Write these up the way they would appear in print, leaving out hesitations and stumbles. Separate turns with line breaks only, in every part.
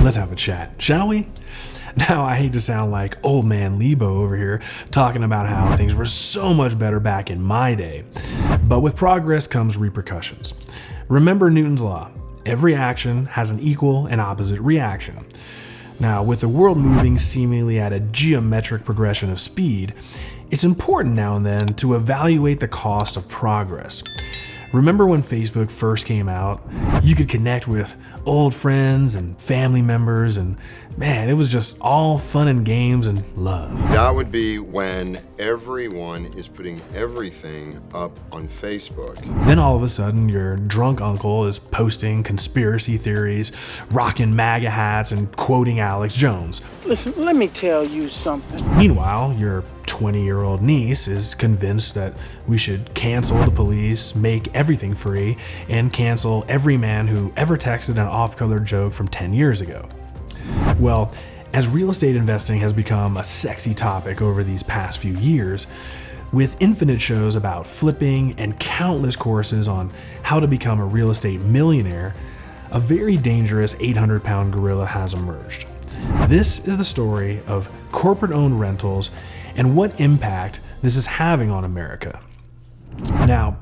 let's have a chat, shall we? Now, I hate to sound like old man Lebo over here talking about how things were so much better back in my day, but with progress comes repercussions. Remember Newton's law: every action has an equal and opposite reaction. Now, with the world moving seemingly at a geometric progression of speed, it's important now and then to evaluate the cost of progress. Remember when Facebook first came out? You could connect with old friends and family members, and man, it was just all fun and games and love.
That would be when everyone is putting everything up on Facebook.
Then all of a sudden, your drunk uncle is posting conspiracy theories, rocking MAGA hats, and quoting Alex Jones.
Listen, let me tell you something.
Meanwhile, your 20-year-old niece is convinced that we should cancel the police, make everything free, and cancel every man who ever texted an off-color joke from 10 years ago. Well, as real estate investing has become a sexy topic over these past few years, with infinite shows about flipping and countless courses on how to become a real estate millionaire, a very dangerous 800-pound gorilla has emerged. This is the story of corporate-owned rentals and what impact this is having on America. Now,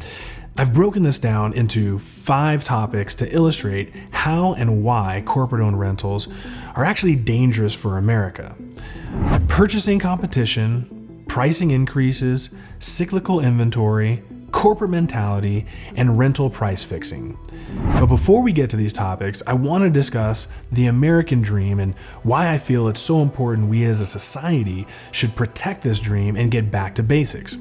I've broken this down into 5 topics to illustrate how and why corporate-owned rentals are actually dangerous for America. Purchasing competition, pricing increases, cyclical inventory, corporate mentality, and rental price fixing. But before we get to these topics, I want to discuss the American dream and why I feel it's so important we as a society should protect this dream and get back to basics.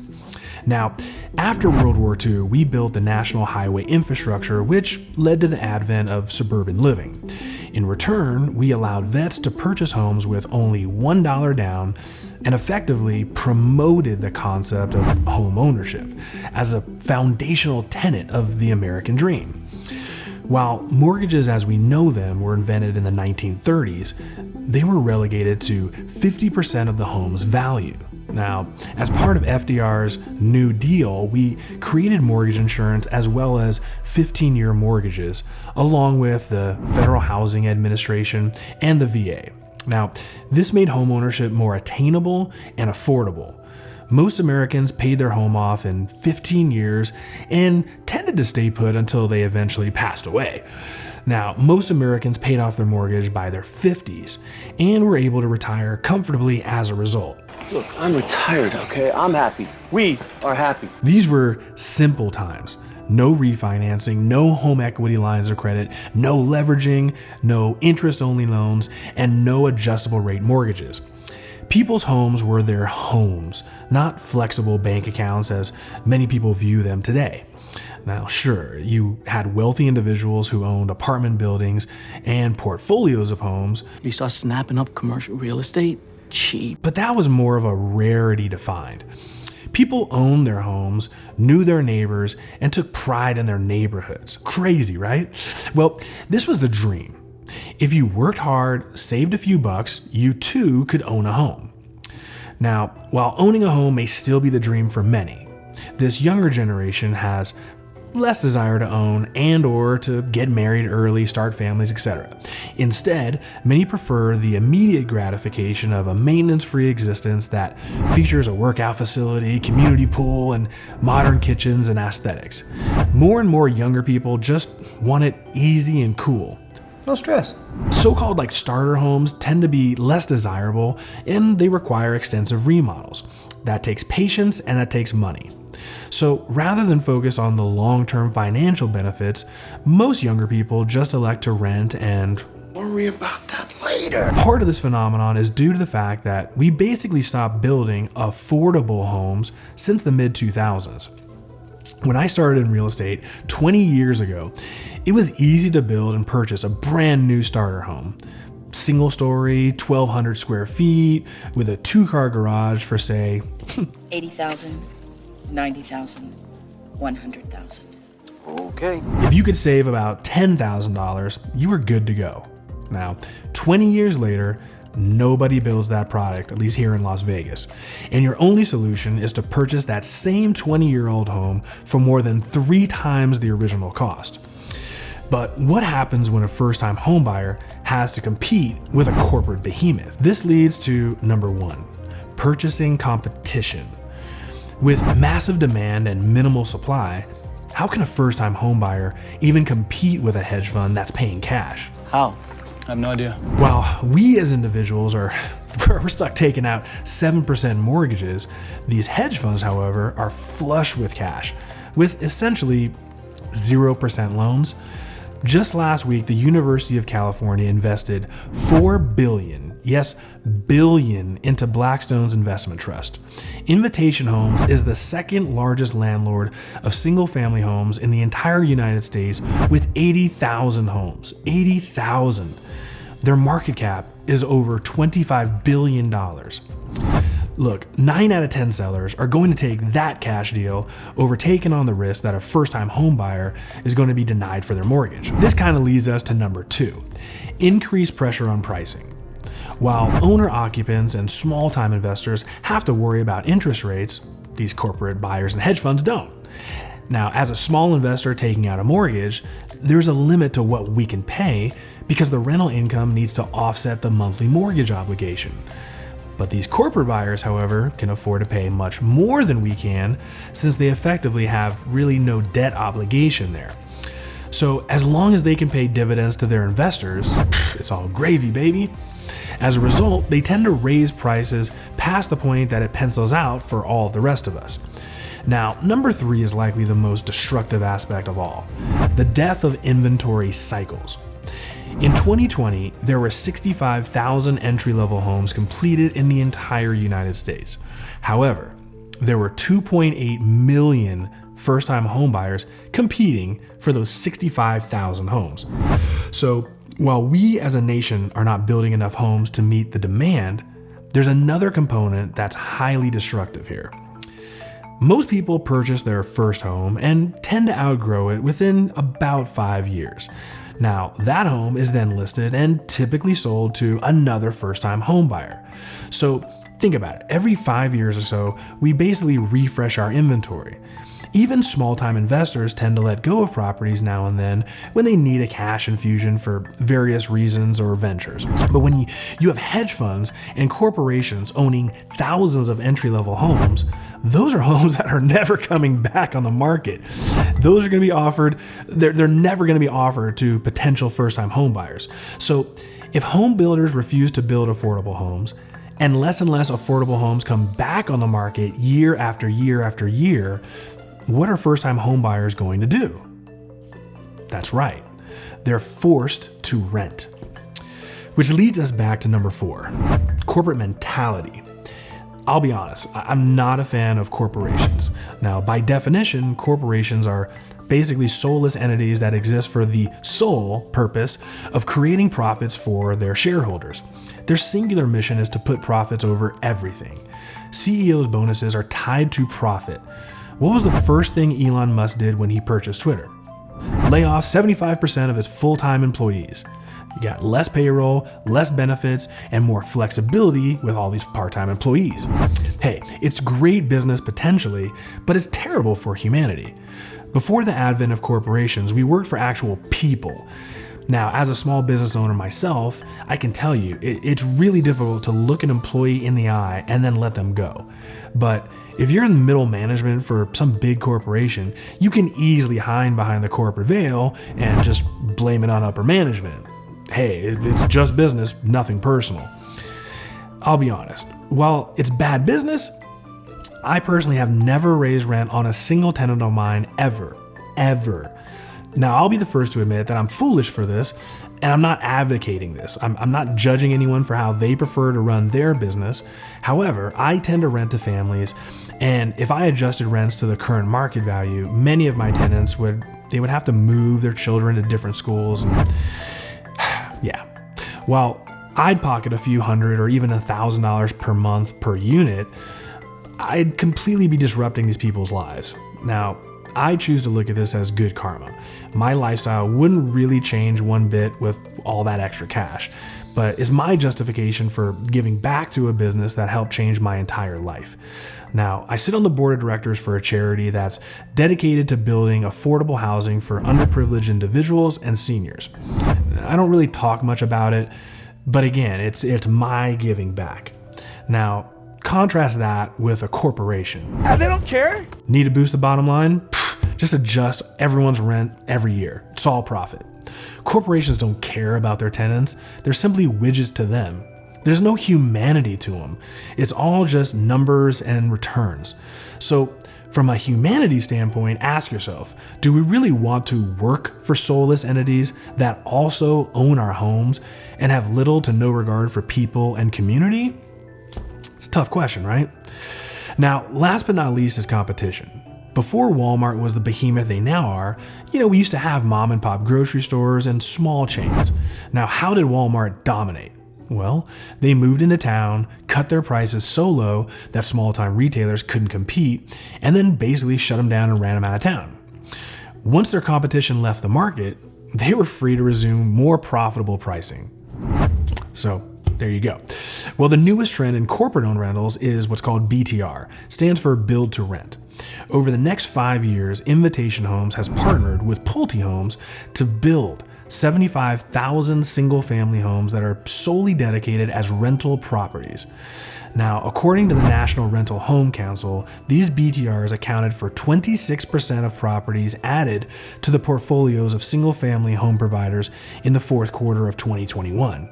Now, after World War II, we built the national highway infrastructure, which led to the advent of suburban living. In return, we allowed vets to purchase homes with only $1 down and effectively promoted the concept of home ownership as a foundational tenet of the American dream. While mortgages as we know them were invented in the 1930s, they were relegated to 50% of the home's value. Now, as part of FDR's New Deal, we created mortgage insurance as well as 15-year mortgages, along with the Federal Housing Administration and the VA. Now, this made homeownership more attainable and affordable. Most Americans paid their home off in 15 years and tended to stay put until they eventually passed away. Now, most Americans paid off their mortgage by their 50s and were able to retire comfortably as a result.
Look, I'm retired, okay? I'm happy. We are happy.
These were simple times. No refinancing, no home equity lines of credit, no leveraging, no interest-only loans, and no adjustable rate mortgages. People's homes were their homes, not flexible bank accounts as many people view them today. Now, sure, you had wealthy individuals who owned apartment buildings and portfolios of homes.
You start snapping up commercial real estate, cheap.
But that was more of a rarity to find. People owned their homes, knew their neighbors, and took pride in their neighborhoods. Crazy, right? Well, this was the dream. If you worked hard, saved a few bucks, you too could own a home. Now, while owning a home may still be the dream for many, this younger generation has less desire to own and or to get married early, start families, etc. Instead, many prefer the immediate gratification of a maintenance-free existence that features a workout facility, community pool, and modern kitchens and aesthetics. More and more younger people just want it easy and cool.
No stress.
So-called starter homes tend to be less desirable and they require extensive remodels. That takes patience and that takes money. So rather than focus on the long-term financial benefits, most younger people just elect to rent and
Worry about that later.
Part of this phenomenon is due to the fact that we basically stopped building affordable homes since the mid-2000s. When I started in real estate 20 years ago, it was easy to build and purchase a brand new starter home. Single story, 1,200 square feet, with a 2-car garage for say
$80,000, $90,000, $100,000.
Okay.
If you could save about $10,000, you were good to go. Now, 20 years later, nobody builds that product, at least here in Las Vegas. And your only solution is to purchase that same 20-year-old home for more than 3 times the original cost. But what happens when a first-time homebuyer has to compete with a corporate behemoth? This leads to number 1, purchasing competition. With massive demand and minimal supply, how can a first-time homebuyer even compete with a hedge fund that's paying cash?
How?
I have no idea.
While we as individuals we're stuck taking out 7% mortgages, these hedge funds, however, are flush with cash, with essentially 0% loans. Just last week, the University of California invested $4 billion, yes, billion, into Blackstone's investment trust. Invitation Homes is the second largest landlord of single-family homes in the entire United States with 80,000 homes. 80,000. Their market cap is over $25 billion. Look, 9 out of 10 sellers are going to take that cash deal over taking on the risk that a first-time home buyer is going to be denied for their mortgage. This kind of leads us to number 2, increased pressure on pricing. While owner-occupants and small-time investors have to worry about interest rates, these corporate buyers and hedge funds don't. Now, as a small investor taking out a mortgage, there's a limit to what we can pay because the rental income needs to offset the monthly mortgage obligation. But these corporate buyers, however, can afford to pay much more than we can since they effectively have really no debt obligation there. So as long as they can pay dividends to their investors, it's all gravy, baby. As a result, they tend to raise prices past the point that it pencils out for all of the rest of us. Now, number 3 is likely the most destructive aspect of all, the death of inventory cycles. In 2020, there were 65,000 entry-level homes completed in the entire United States. However, there were 2.8 million first-time homebuyers competing for those 65,000 homes. So, while we as a nation are not building enough homes to meet the demand, there's another component that's highly destructive here. Most people purchase their first home and tend to outgrow it within about 5 years. Now, that home is then listed and typically sold to another first-time home buyer. So think about it. Every 5 years or so, we basically refresh our inventory. Even small-time investors tend to let go of properties now and then when they need a cash infusion for various reasons or ventures. But when you have hedge funds and corporations owning thousands of entry-level homes, those are homes that are never coming back on the market. Those are going to be offered, they're never going to be offered to potential first-time home buyers. So if home builders refuse to build affordable homes, and less affordable homes come back on the market year after year after year, what are first-time home buyers going to do? That's right. They're forced to rent. Which leads us back to number 4, corporate mentality. I'll be honest, I'm not a fan of corporations. Now, by definition, corporations are basically soulless entities that exist for the sole purpose of creating profits for their shareholders. Their singular mission is to put profits over everything. CEOs' bonuses are tied to profit. What was the first thing Elon Musk did when he purchased Twitter? Lay off 75% of its full-time employees. You got less payroll, less benefits, and more flexibility with all these part-time employees. Hey, it's great business potentially, but it's terrible for humanity. Before the advent of corporations, we worked for actual people. Now, as a small business owner myself, I can tell you, it's really difficult to look an employee in the eye and then let them go. But if you're in middle management for some big corporation, you can easily hide behind the corporate veil and just blame it on upper management. Hey, it's just business, nothing personal. I'll be honest, while it's bad business, I personally have never raised rent on a single tenant of mine ever. Now, I'll be the first to admit that I'm foolish for this, and I'm not advocating this. I'm not judging anyone for how they prefer to run their business. However, I tend to rent to families, and if I adjusted rents to the current market value, many of my tenants would have to move their children to different schools. And yeah, while I'd pocket a few hundred or even $1,000 per month per unit, I'd completely be disrupting these people's lives. Now, I choose to look at this as good karma. My lifestyle wouldn't really change one bit with all that extra cash, but is my justification for giving back to a business that helped change my entire life. Now, I sit on the board of directors for a charity that's dedicated to building affordable housing for underprivileged individuals and seniors. I don't really talk much about it, but again, it's my giving back. Now, contrast that with a corporation.
They don't care.
Need to boost the bottom line? Just adjust everyone's rent every year. It's all profit. Corporations don't care about their tenants. They're simply widgets to them. There's no humanity to them. It's all just numbers and returns. So from a humanity standpoint, ask yourself, do we really want to work for soulless entities that also own our homes and have little to no regard for people and community? It's a tough question, right? Now, last but not least is competition. Before Walmart was the behemoth they now are, we used to have mom and pop grocery stores and small chains. Now, how did Walmart dominate? Well, they moved into town, cut their prices so low that small-time retailers couldn't compete, and then basically shut them down and ran them out of town. Once their competition left the market, they were free to resume more profitable pricing. So, there you go. Well, the newest trend in corporate-owned rentals is what's called BTR, stands for Build to Rent. Over the next 5 years, Invitation Homes has partnered with Pulte Homes to build 75,000 single-family homes that are solely dedicated as rental properties. Now, according to the National Rental Home Council, these BTRs accounted for 26% of properties added to the portfolios of single-family home providers in the fourth quarter of 2021.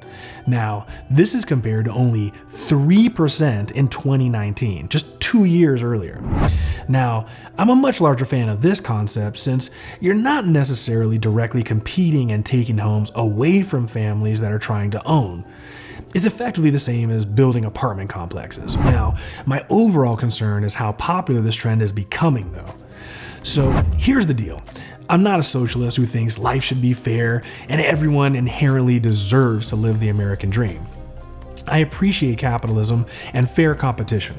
Now, this is compared to only 3% in 2019, just 2 years earlier. Now, I'm a much larger fan of this concept since you're not necessarily directly competing and taking homes away from families that are trying to own. It's effectively the same as building apartment complexes. Now, my overall concern is how popular this trend is becoming, though. So here's the deal. I'm not a socialist who thinks life should be fair and everyone inherently deserves to live the American dream. I appreciate capitalism and fair competition.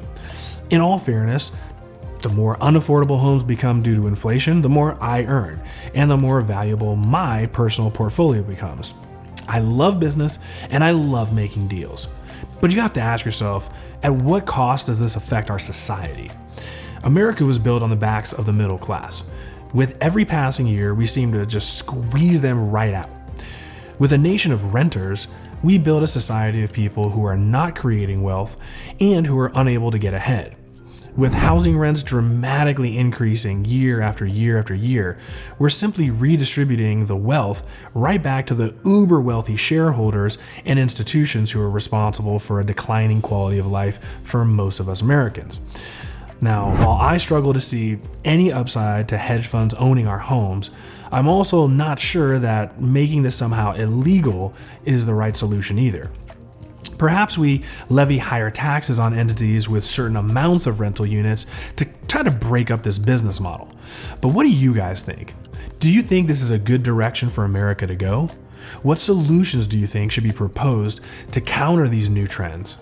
In all fairness, the more unaffordable homes become due to inflation, the more I earn, and the more valuable my personal portfolio becomes. I love business and I love making deals. But you have to ask yourself, at what cost does this affect our society? America was built on the backs of the middle class. With every passing year, we seem to just squeeze them right out. With a nation of renters, we build a society of people who are not creating wealth and who are unable to get ahead. With housing rents dramatically increasing year after year after year, we're simply redistributing the wealth right back to the uber wealthy shareholders and institutions who are responsible for a declining quality of life for most of us Americans. Now, while I struggle to see any upside to hedge funds owning our homes, I'm also not sure that making this somehow illegal is the right solution either. Perhaps we levy higher taxes on entities with certain amounts of rental units to try to break up this business model. But what do you guys think? Do you think this is a good direction for America to go? What solutions do you think should be proposed to counter these new trends?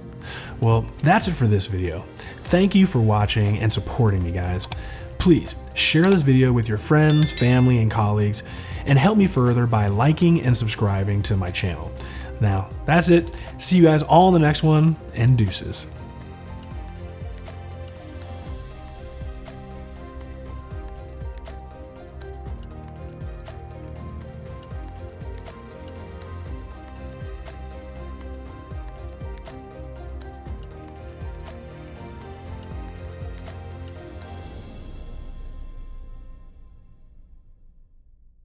Well, that's it for this video. Thank you for watching and supporting me, guys. Please share this video with your friends, family, and colleagues, and help me further by liking and subscribing to my channel. Now, that's it. See you guys all in the next one, and deuces.